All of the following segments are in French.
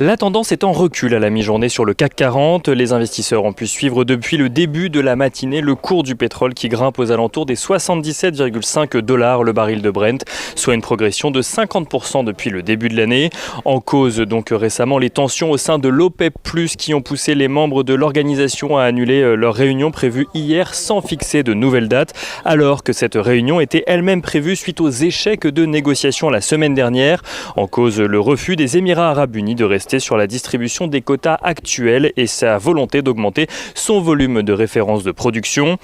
La tendance est en recul à la mi-journée sur le CAC 40. Les investisseurs ont pu suivre depuis le début de la matinée le cours du pétrole qui grimpe aux alentours des 77,5 $ le baril de Brent, soit une progression de 50% depuis le début de l'année. En cause donc récemment les tensions au sein de l'OPEP+, qui ont poussé les membres de l'organisation à annuler leur réunion prévue hier sans fixer de nouvelles dates, alors que cette réunion était elle-même prévue suite aux échecs de négociations la semaine dernière. En cause le refus des Émirats arabes unis de rester sur la distribution des quotas actuels et sa volonté d'augmenter son volume de référence de production.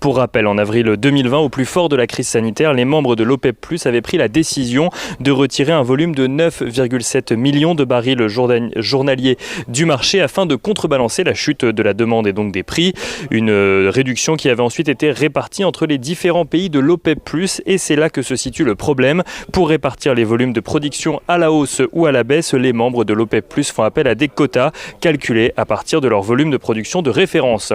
Pour rappel, en avril 2020, au plus fort de la crise sanitaire, les membres de l'OPEP+ avaient pris la décision de retirer un volume de 9,7 millions de barils journaliers du marché afin de contrebalancer la chute de la demande et donc des prix. Une réduction qui avait ensuite été répartie entre les différents pays de l'OPEP+, et c'est là que se situe le problème. Pour répartir les volumes de production à la hausse ou à la baisse, les membres de l'OPEP+ font appel à des quotas calculés à partir de leur volume de production de référence.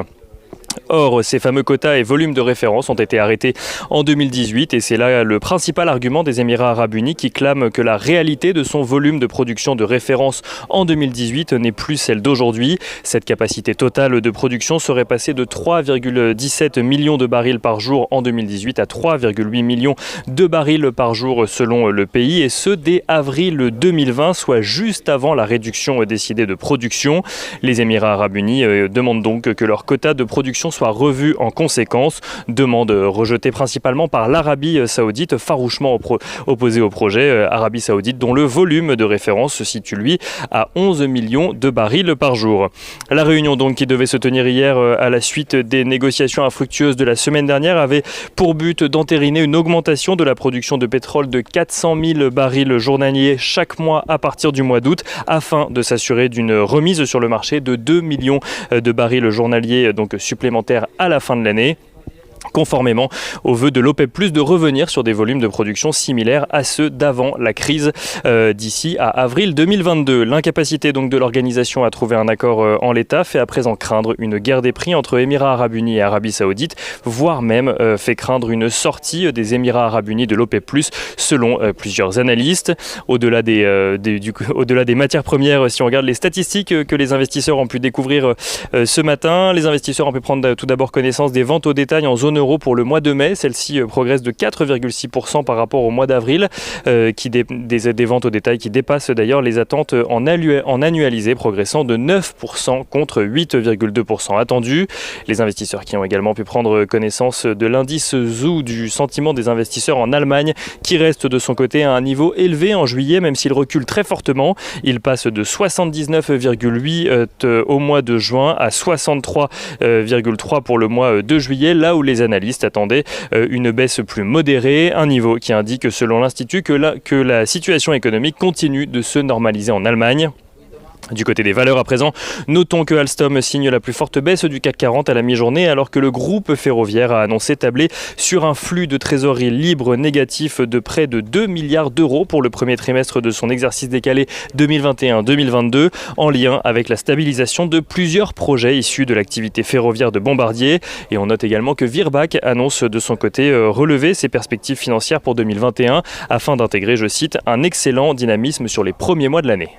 Or, ces fameux quotas et volumes de référence ont été arrêtés en 2018 et c'est là le principal argument des Émirats arabes unis qui clament que la réalité de son volume de production de référence en 2018 n'est plus celle d'aujourd'hui. Cette capacité totale de production serait passée de 3,17 millions de barils par jour en 2018 à 3,8 millions de barils par jour selon le pays, et ce dès avril 2020, soit juste avant la réduction décidée de production. Les Émirats arabes unis demandent donc que leur quota de production soit revu en conséquence, demande rejetée principalement par l'Arabie saoudite, farouchement opposée au projet. Arabie saoudite dont le volume de référence se situe lui à 11 millions de barils par jour. La réunion donc qui devait se tenir hier à la suite des négociations infructueuses de la semaine dernière avait pour but d'entériner une augmentation de la production de pétrole de 400 000 barils journaliers chaque mois à partir du mois d'août afin de s'assurer d'une remise sur le marché de 2 millions de barils journaliers donc supplémentaires à la fin de l'année, conformément au vœu de l'OPEP+, de revenir sur des volumes de production similaires à ceux d'avant la crise d'ici à avril 2022. L'incapacité donc de l'organisation à trouver un accord en l'état fait à présent craindre une guerre des prix entre Émirats arabes unis et Arabie saoudite, voire même fait craindre une sortie des Émirats arabes unis de l'OPEP+, selon plusieurs analystes. Au-delà des matières premières, si on regarde les statistiques que les investisseurs ont pu découvrir ce matin, les investisseurs ont pu prendre tout d'abord connaissance des ventes au détail en zone euro pour le mois de mai. Celle-ci progresse de 4,6% par rapport au mois d'avril, des ventes au détail qui dépassent d'ailleurs les attentes en annualisé, progressant de 9% contre 8,2% attendu. Les investisseurs qui ont également pu prendre connaissance de l'indice ZOO du sentiment des investisseurs en Allemagne, qui reste de son côté à un niveau élevé en juillet, même s'il recule très fortement. Il passe de 79,8 au mois de juin à 63,3 pour le mois de juillet, là où les analystes attendaient une baisse plus modérée, un niveau qui indique selon l'Institut que la situation économique continue de se normaliser en Allemagne. Du côté des valeurs à présent, notons que Alstom signe la plus forte baisse du CAC 40 à la mi-journée, alors que le groupe ferroviaire a annoncé tabler sur un flux de trésorerie libre négatif de près de 2 milliards d'euros pour le premier trimestre de son exercice décalé 2021-2022, en lien avec la stabilisation de plusieurs projets issus de l'activité ferroviaire de Bombardier. Et on note également que Virbac annonce de son côté relever ses perspectives financières pour 2021 afin d'intégrer, je cite, un excellent dynamisme sur les premiers mois de l'année.